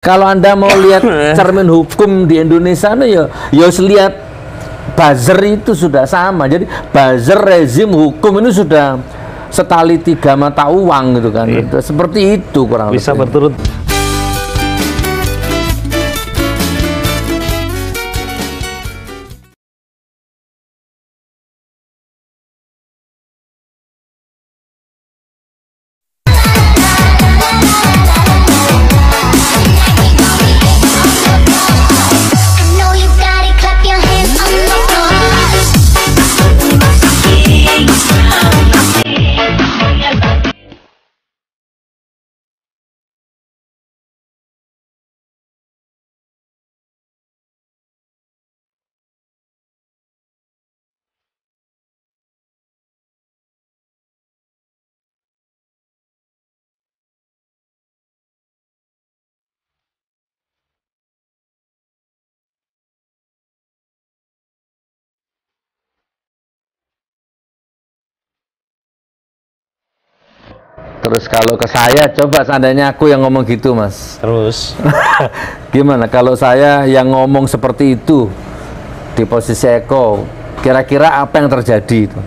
Kalau Anda mau lihat cermin hukum di Indonesia, ya lihat buzzer itu sudah sama. Jadi buzzer rezim hukum ini sudah setali tiga mata uang gitu kan. Seperti itu kurang bisa lebih. berturut. Terus kalau ke saya, coba seandainya aku yang ngomong gitu, Mas. Terus Gimana kalau saya yang ngomong seperti itu di posisi Eko, kira-kira apa yang terjadi itu?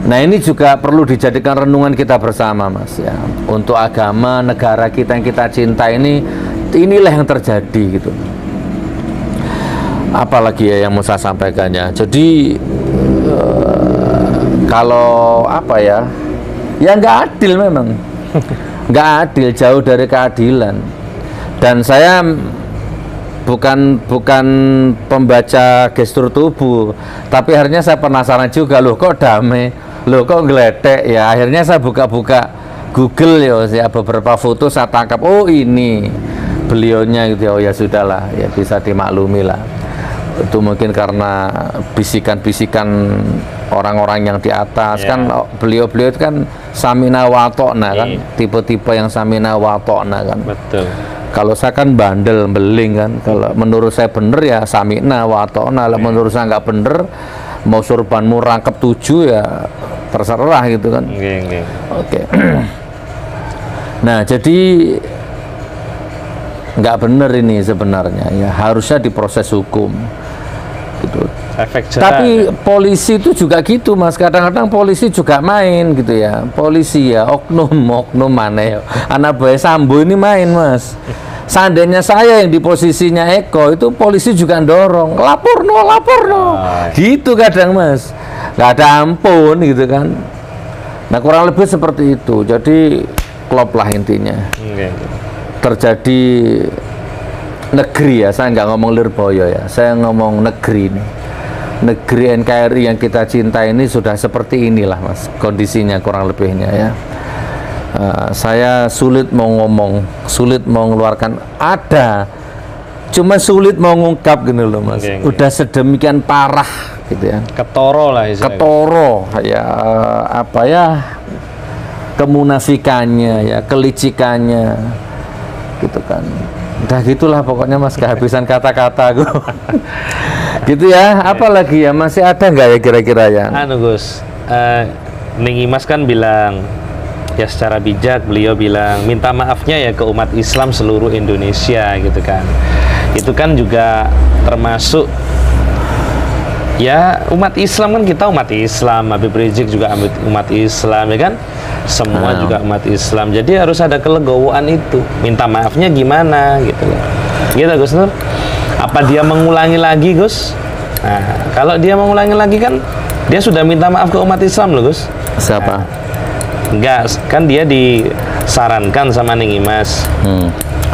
Nah, ini juga perlu dijadikan renungan kita bersama, Mas, ya. Untuk agama, negara kita yang kita cinta ini, inilah yang terjadi gitu. Apalagi ya yang mau saya sampaikan ya. Jadi kalau apa ya? Ya nggak adil memang, nggak adil, jauh dari keadilan. Dan saya bukan pembaca gestur tubuh, tapi akhirnya saya penasaran juga, loh kok damai, loh kok ngeletek ya. Akhirnya saya buka-buka Google ya, beberapa foto saya tangkap, oh ini beliaunya gitu ya. Oh ya sudahlah, ya bisa dimaklumi lah. Itu mungkin karena bisikan-bisikan orang-orang yang di atas, kan beliau-beliau itu kan samina wa ta'na kan, tipe-tipe yang samina wa ta'na kan. betul. Kalau saya kan bandel, beling kan. Kalau menurut saya bener ya samina wa ta'na, menurut saya nggak bener, mau surbanmu rangkep 7 ya terserah gitu kan. Oke. Nah, jadi nggak bener ini sebenarnya ya, harusnya diproses hukum gitu. Tapi polisi itu juga gitu, Mas. Kadang-kadang polisi juga main gitu ya. Polisi ya oknum mana ya. Anak buah Sambo ini main, Mas. Seandainya saya yang di posisinya Eko, itu polisi juga dorong, lapor no. Gitu kadang, Mas. Nggak ada ampun gitu kan. Nah, kurang lebih seperti itu. Jadi klop lah intinya. Terjadi negeri ya, saya nggak ngomong Lirboyo ya, saya ngomong negeri ini. Negeri NKRI yang kita cinta ini sudah seperti inilah, Mas, kondisinya kurang lebihnya ya. Saya sulit mau ngomong, sulit mau mengeluarkan, ada, cuma sulit mau ngungkap gini loh, Mas. Udah sedemikian parah gitu ya. Ketoro lah istilahnya. Ketoro ya, apa ya, kemunafikannya ya, kelicikannya gitu kan. Udah gitulah pokoknya, Mas, kehabisan kata-kata gue. Gitu ya. Apalagi ya, masih ada nggak ya kira-kira ya? Gus, Ning Imas kan bilang ya, secara bijak beliau bilang minta maafnya ya ke umat Islam seluruh Indonesia gitu kan. Itu kan juga termasuk ya umat Islam, kan kita umat Islam, Habib Rizik juga umat Islam ya kan, semua juga umat Islam. Jadi harus ada kelegowoan itu. Minta maafnya gimana gitu loh. Gitu Gus Nur. Apa dia mengulangi lagi, Gus? Nah, kalau dia mengulangi lagi kan dia sudah minta maaf ke umat Islam loh, Gus. Siapa? Enggak, kan dia disarankan sama Ning Imas.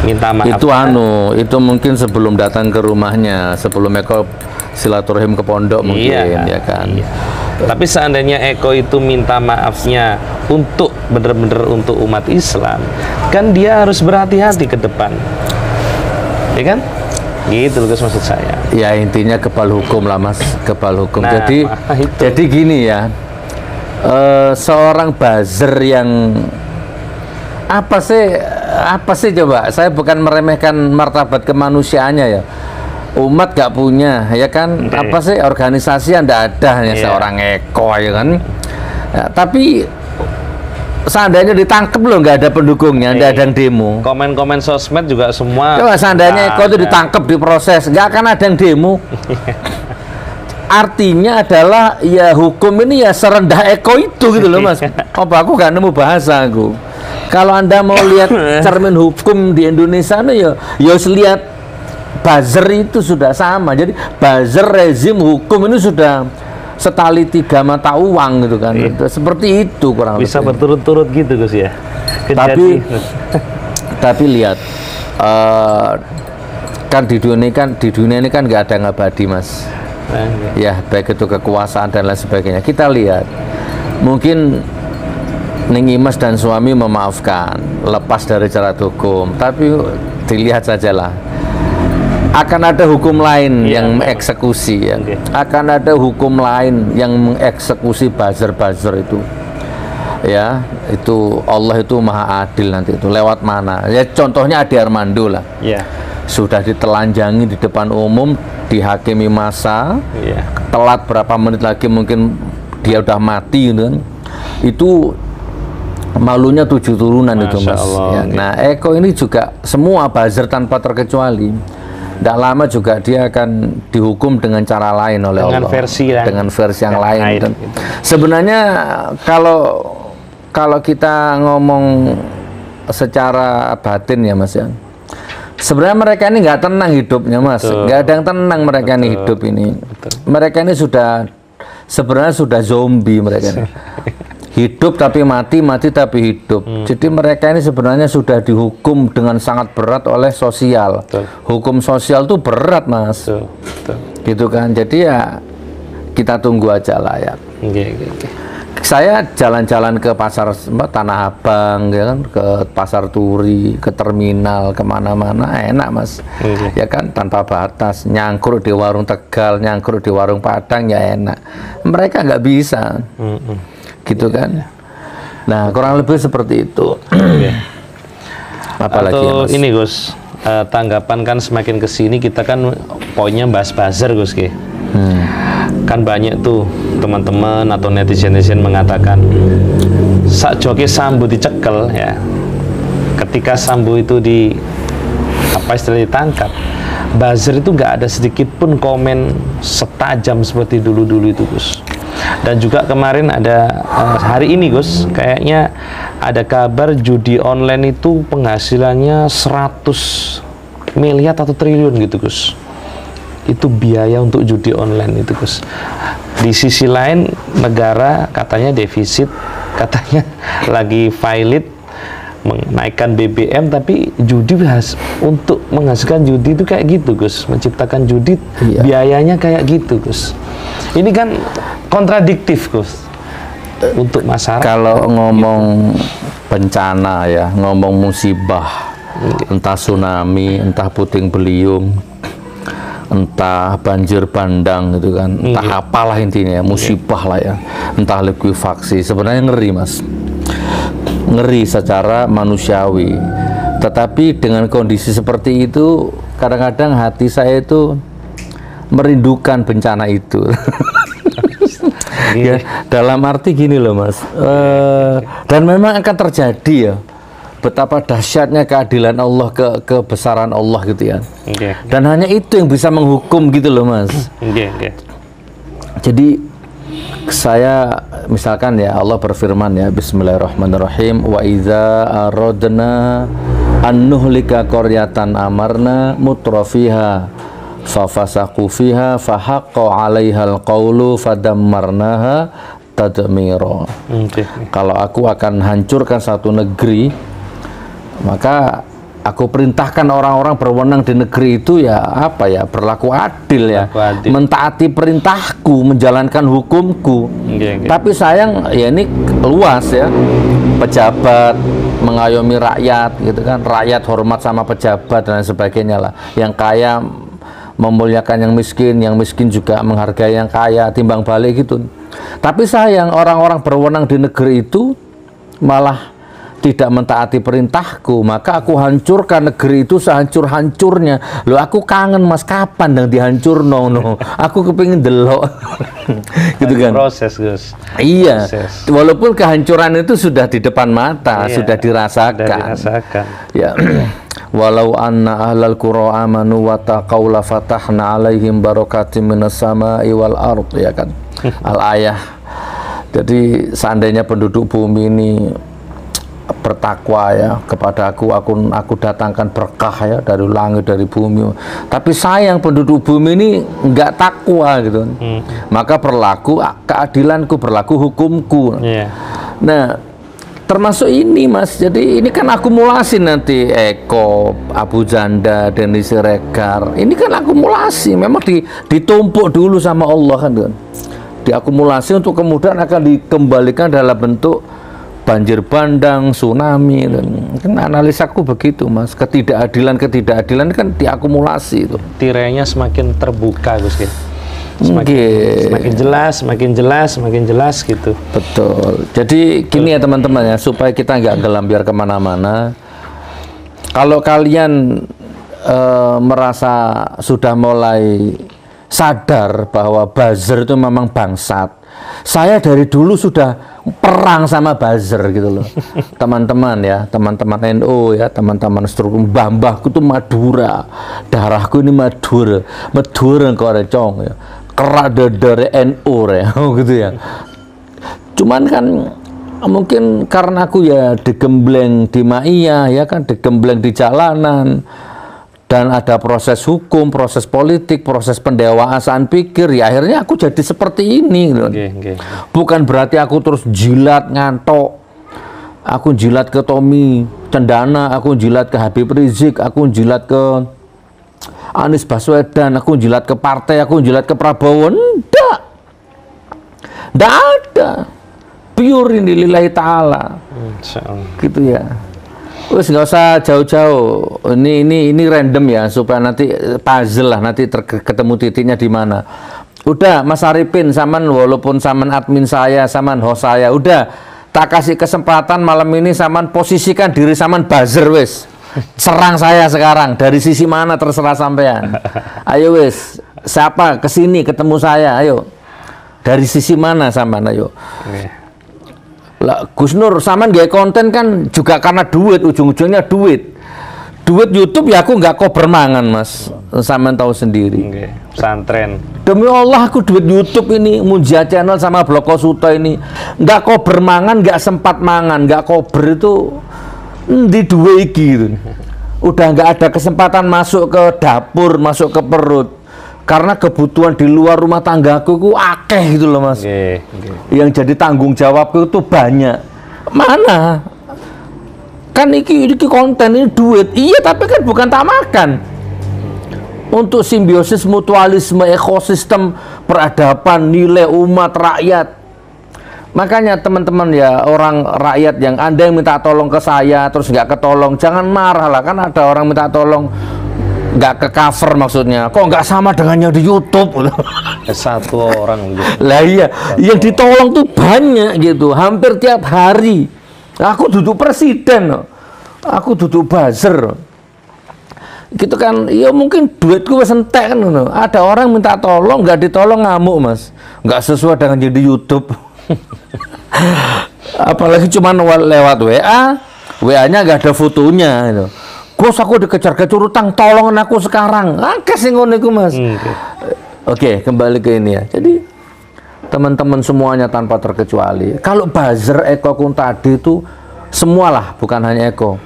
Minta maaf. Itu itu mungkin sebelum datang ke rumahnya, sebelum Eko silaturahim ke pondok mungkin ya kan. Iya. Tapi seandainya Eko itu minta maafnya untuk bener-bener untuk umat Islam, kan dia harus berhati-hati ke depan. Ya kan? Gitu Gus, maksud saya. Ya intinya kebal hukum lah, Mas, kebal hukum. Nah, jadi gini ya. Seorang buzzer yang apa sih coba, saya bukan meremehkan martabat kemanusiaannya ya, umat gak punya ya kan, apa sih organisasi yang tidak ada hanya seorang Eko ya kan ya, tapi seandainya ditangkap loh, nggak ada pendukungnya, nggak ada yang demo. Komen-komen sosmed juga semua. Coba seandainya Eko itu ditangkap, diproses, nggak akan ada yang demo. Artinya adalah ya hukum ini ya serendah Eko itu gitu loh Mas. Apa aku nggak nemu bahasa aku. Kalau Anda mau lihat cermin hukum di Indonesia ya lihat buzzer itu sudah sama. Jadi buzzer rezim hukum ini sudah setali 3 mata uang gitu kan. Seperti itu kurang bisa lebih. Berturut-turut gitu Gus ya. Tapi lihat kan di dunia ini kan nggak ada yang abadi Mas. Ya baik itu kekuasaan dan lain sebagainya. Kita lihat mungkin Ning Imas dan suami memaafkan, lepas dari cerat hukum, tapi dilihat sajalah akan ada hukum lain yang mengeksekusi ya. Akan ada hukum lain yang mengeksekusi buzzer-buzzer itu ya. Itu Allah itu maha adil nanti itu lewat mana ya. Contohnya Ade Armando lah sudah ditelanjangi di depan umum, dihakimi massa, telat berapa menit lagi mungkin dia udah mati gitu kan. Itu malunya 7 turunan itu Mas ya. Nah Eko ini juga semua buzzer tanpa terkecuali tidak lama juga dia akan dihukum dengan cara lain oleh Allah, dengan versi yang lain gitu. Sebenarnya kalau kita ngomong secara batin ya Mas ya, sebenarnya mereka ini nggak tenang hidupnya Mas, nggak ada yang tenang mereka ini hidup ini. Mereka ini sebenarnya sudah zombie mereka ini. Hidup tapi mati, mati tapi hidup. Jadi mereka ini sebenarnya sudah dihukum dengan sangat berat oleh sosial. Hukum sosial tuh berat Mas. Gitu kan. Jadi ya kita tunggu aja lah ya. Saya jalan-jalan ke pasar Tanah Abang, ya kan, ke pasar Turi, ke terminal, kemana-mana enak Mas. Ya kan, tanpa batas. Nyangkruk di warung Tegal, nyangkruk di warung Padang ya enak. Mereka nggak bisa. Gitu kan. Nah kurang lebih seperti itu. Apalagi atau ya, Mas? Ini Gus, tanggapan kan semakin kesini kita kan poinnya bahas buzzer Gus kan banyak tuh teman-teman atau netizen mengatakan sak joki Sambo dicekel ya, ketika Sambo itu ditangkap, buzzer itu nggak ada sedikit pun komen setajam seperti dulu-dulu itu Gus. Dan juga kemarin ada hari ini Gus, kayaknya ada kabar judi online itu penghasilannya 100 miliar atau triliun gitu Gus. Itu biaya untuk judi online itu Gus. Di sisi lain negara katanya defisit, katanya lagi pilot menaikkan BBM, tapi judi untuk menghasilkan judi itu kayak gitu Gus, menciptakan judi biayanya kayak gitu Gus. Ini kan kontradiktif Gus untuk masyarakat. Kalau ngomong bencana ya, ngomong musibah, entah tsunami, entah puting beliung, entah banjir bandang gitu kan, entah apalah intinya musibah lah ya, entah likuifaksi, sebenarnya ngeri Mas, ngeri secara manusiawi. Tetapi dengan kondisi seperti itu kadang-kadang hati saya itu merindukan bencana itu. Ya, dalam arti gini loh Mas, dan memang akan terjadi ya, betapa dahsyatnya keadilan Allah, kebesaran Allah gitu ya. Dan hanya itu yang bisa menghukum gitu loh Mas. Jadi saya misalkan ya, Allah berfirman ya, Bismillahirrahmanirrahim, wa idza aradna an nuhlika qaryatan amarna mutrafiha fafasaqu fiha fahaqqa 'alaihal qawlu fadammarnaha tadmira. Kalau aku akan hancurkan satu negeri, maka aku perintahkan orang-orang berwenang di negeri itu ya apa ya, berlaku adil ya, mentaati perintahku, menjalankan hukumku. Tapi sayang ya ini luas ya, pejabat mengayomi rakyat gitu kan, rakyat hormat sama pejabat dan lain sebagainya lah. Yang kaya memuliakan yang miskin juga menghargai yang kaya, timbang balik gitu. Tapi sayang orang-orang berwenang di negeri itu malah tidak mentaati perintahku, maka aku hancurkan negeri itu sehancur-hancurnya. Loh, aku kangen Mas, kapan dong dihancur no. Aku kepingin delok. Gitu kan. Proses, Gus. Iya. Proses. Walaupun kehancuran itu sudah di depan mata, Iya, sudah dirasakan. sudah dirasakan. Ya. Walau anna ahlal qura amanu wa taqaw la fatahna alaihim barakatim minas sama'i wal ard, ya kan. Al-ayah. Jadi seandainya penduduk bumi ini bertakwa ya kepada aku datangkan berkah ya dari langit, dari bumi. Tapi sayang penduduk bumi ini enggak takwa gitu. Maka berlaku keadilanku, berlaku hukumku. Nah, termasuk ini Mas. Jadi ini kan akumulasi nanti Eko, Abu Janda, Denny Siregar. Ini kan akumulasi, memang ditumpuk dulu sama Allah kan. Diakumulasi untuk kemudian akan dikembalikan dalam bentuk banjir bandang, tsunami, dan kan analisaku begitu Mas. Ketidakadilan kan diakumulasi itu. Tirainya semakin terbuka Gus. Semakin jelas gitu. Betul. Jadi gini ya teman-teman ya, supaya kita nggak gelambiar kemana-mana. Kalau kalian merasa sudah mulai sadar bahwa buzzer itu memang bangsat, saya dari dulu sudah perang sama buzzer gitu loh. Teman-teman ya, teman-teman NU ya, teman-teman struktur mbah-mbahku tuh Madura, darahku ini Madura engkau recong ya, kerak dari NU ya, gitu ya. Cuman kan mungkin karena aku ya digembleng di Maia ya kan, digembleng di jalanan, dan ada proses hukum, proses politik, proses pendewasaan pikir, ya akhirnya aku jadi seperti ini gitu. Bukan berarti aku terus jilat ngantok, aku jilat ke Tommy Cendana, aku jilat ke Habib Rizik, aku jilat ke Anies Baswedan, aku jilat ke partai, aku jilat ke Prabowo. Nggak ada, pure ini lillahi ta'ala gitu ya. Wes nggak usah jauh-jauh. Ini random ya, supaya nanti puzzle lah, nanti ketemu titiknya di mana. Udah Mas Arifin, saman walaupun saman admin saya, saman host saya, udah tak kasih kesempatan malam ini saman posisikan diri saman buzzer wes. Serang saya sekarang dari sisi mana terserah sampean. Ayo wes, siapa kesini ketemu saya, ayo. Dari sisi mana saman, ayo. Lah, Gus Nur, saman gaya konten kan juga karena duit, ujung-ujungnya duit YouTube ya, aku nggak kober mangan Mas, saman tahu sendiri. Pesantren. Demi Allah aku duit YouTube ini, Munjia Channel sama Bloko Suto ini nggak kober mangan, nggak sempat mangan, nggak kober itu di dua iki gitu. Udah nggak ada kesempatan masuk ke dapur, masuk ke perut. Karena kebutuhan di luar rumah tanggaku itu akeh gitu loh Mas. Yang jadi tanggung jawabku itu banyak. Mana? Kan iki konten, ini duit. Iya, tapi kan bukan tak makan. Untuk simbiosis mutualisme, ekosistem, peradaban, nilai umat, rakyat. Makanya teman-teman ya, orang rakyat yang Anda yang minta tolong ke saya terus nggak ketolong, jangan marah lah. Kan ada orang minta tolong nggak ke cover, maksudnya kok nggak sama dengan yang di YouTube. Satu orang gitu. Lah iya, yang ditolong tuh banyak gitu, hampir tiap hari. Aku duduk presiden, aku duduk buzzer gitu kan. Ya mungkin duitku wes entek kan. Ada orang minta tolong nggak ditolong, ngamuk Mas, nggak sesuai dengan yang di YouTube. Apalagi cuman lewat WA-nya nggak ada fotonya gitu. Gus, aku dikejar-kejar utang, tolongin aku sekarang. Kasih ngono iku Mas. Oke, kembali ke ini ya. Jadi teman-teman semuanya tanpa terkecuali, kalau buzzer Eko Kun tadi itu semualah, bukan hanya Eko,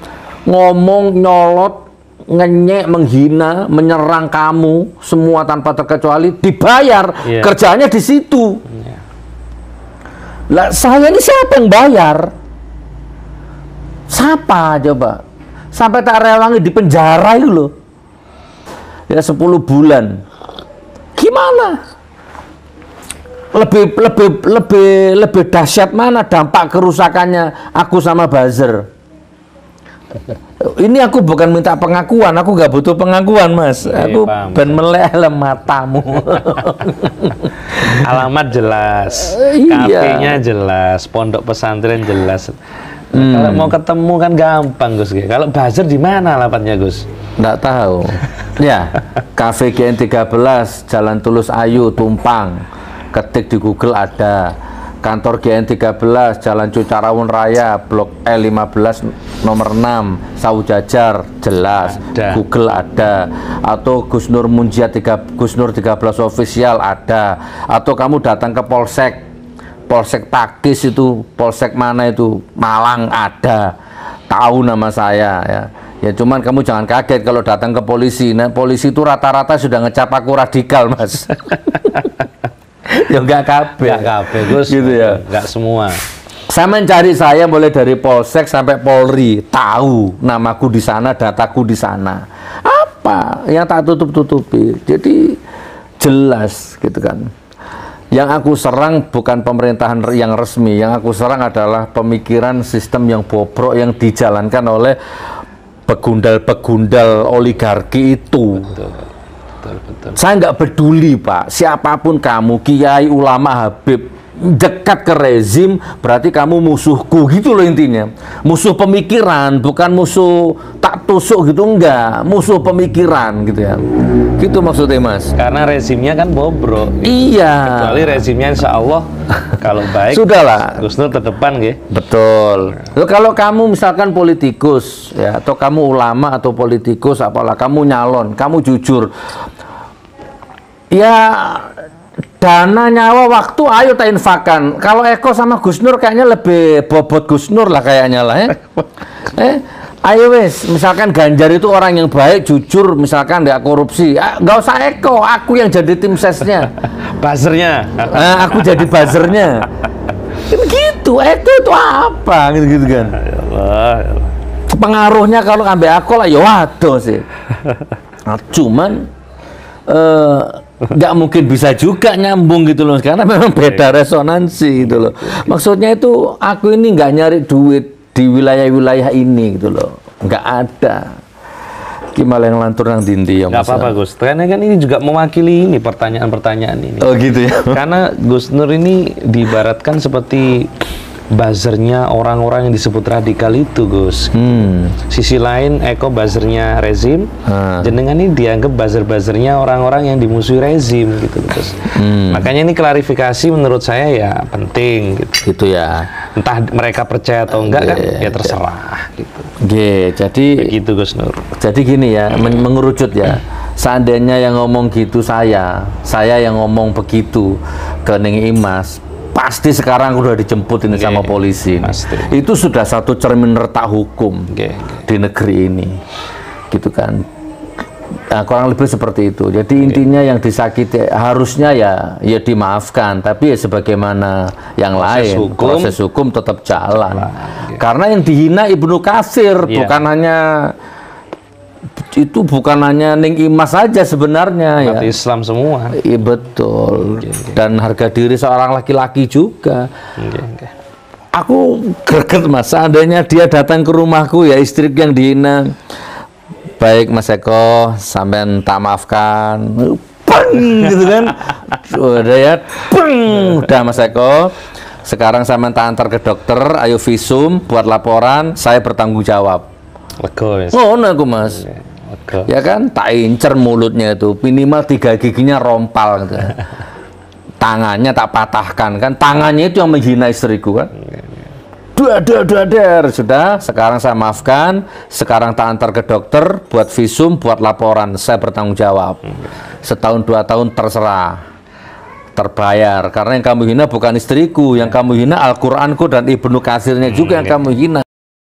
ngomong, nyolot, ngenyek, menghina, menyerang kamu, semua tanpa terkecuali dibayar. Kerjanya di situ. Lah saya ini siapa yang bayar? Siapa coba? Sampai tak rewangi di penjara itu loh. Ya 10 bulan. Gimana? Lebih dahsyat mana dampak kerusakannya aku sama buzzer? Ini aku bukan minta pengakuan, aku nggak butuh pengakuan Mas. Aku ben melek matamu. Alamat jelas, kafenya jelas, pondok pesantren jelas. Kalau mau ketemu kan gampang Gus. Kalau buzzer di mana alamatnya Gus? Nggak tahu. Ya, Cafe GN13, Jalan Tulus Ayu, Tumpang. Ketik di Google ada. Kantor GN13, Jalan Cucarawun Raya, Blok E15 nomor 6, Saujajar, jelas. Ada. Google ada. Atau Gus Nur Munjiat Gus Nur 13 official ada. Atau kamu datang ke Polsek Pakis itu, Polsek mana itu, Malang ada. Tahu nama saya ya. Ya cuman kamu jangan kaget kalau datang ke polisi. Nah, polisi itu rata-rata sudah ngecap aku radikal, Mas. Ya enggak kabeh Gus, gitu ya, enggak semua. Saya mencari, saya mulai dari Polsek sampai Polri, tahu namaku di sana, dataku di sana. Apa yang tak tutup-tutupi, jadi jelas gitu kan. Yang aku serang bukan pemerintahan yang resmi, yang aku serang adalah pemikiran sistem yang bobrok yang dijalankan oleh begundal-begundal oligarki itu. Betul. Saya nggak peduli Pak, siapapun kamu, kiai, ulama, habib, dekat ke rezim berarti kamu musuhku, gitu loh intinya. Musuh pemikiran, bukan musuh tak tusuk gitu, enggak, musuh pemikiran gitu ya. Gitu maksudnya Mas. Karena rezimnya kan bobrok. Gitu. Iya. Kecuali rezimnya insya Allah kalau baik. Sudahlah. Gus Nur terdepan gitu. Betul. Lalu kalau kamu misalkan politikus ya, atau kamu ulama atau politikus, apalah kamu nyalon, kamu jujur. Ya dana, nyawa, waktu, ayo tak infakkan. Kalau Eko sama Gus Nur kayaknya lebih bobot Gus Nur lah kayaknya lah ya. Ayo wes, misalkan Ganjar itu orang yang baik, jujur, misalkan nggak korupsi, nggak usah Eko, aku yang jadi tim sesnya. Buzzernya. Aku jadi buzzernya. Gitu, Eko itu apa? Gitu kan. Ya Allah. Pengaruhnya kalau ambil aku lah, ya waduh sih. Nah, cuman nggak mungkin bisa juga nyambung gitu loh, karena memang beda resonansi gitu loh. Maksudnya itu aku ini nggak nyari duit di wilayah-wilayah ini gitu loh, nggak ada. Gimana yang lantur nang dindi ya Mas? Nggak apa-apa Gus, karena kan ini juga mewakili ini pertanyaan-pertanyaan ini. Oh gitu ya. Karena Gus Nur ini diibaratkan seperti buzzernya orang-orang yang disebut radikal itu Gus. Sisi lain Eko buzzernya rezim, jenengan ini dianggap buzzer-buzzernya orang-orang yang dimusuhi rezim gitu Gus. Makanya ini klarifikasi menurut saya ya penting gitu. Gitu ya. Entah mereka percaya atau enggak kan ya terserah gitu. Jadi begitu Gus Nur. Jadi gini ya, mengerucut ya. Seandainya yang ngomong gitu saya yang ngomong begitu ke Ning Imas, pasti sekarang udah dijemput ini sama polisi. Itu sudah satu cermin retak hukum di negeri ini, gitu kan. Nah, kurang lebih seperti itu. Jadi intinya yang disakiti harusnya ya dimaafkan, tapi ya sebagaimana yang lain, proses hukum tetap jalan. Karena yang dihina Ibnu Katsir, bukan hanya Ning Imas saja sebenarnya. Umat Islam semua. Iya betul. Dan harga diri seorang laki-laki juga. Aku greget Mas, seandainya dia datang ke rumahku ya, istri yang dihina. Baik Mas Eko, sampean tak maafkan. Peng gitu kan. Udah ya, peng. Udah Mas Eko. Sekarang sampean tak antar ke dokter, ayo visum buat laporan, saya bertanggung jawab. Ngono aku Mas. Ya kan, tak incer mulutnya itu, minimal 3 giginya rompal gitu. Tangannya tak patahkan kan, tangannya itu yang menghina istriku kan. Sudah, sekarang saya maafkan, sekarang tak antar ke dokter, buat visum, buat laporan, saya bertanggung jawab. Setahun 2 tahun terserah, terbayar. Karena yang kamu hina bukan istriku, yang kamu hina Al-Quranku dan Ibnu Katsirnya juga yang kamu hina.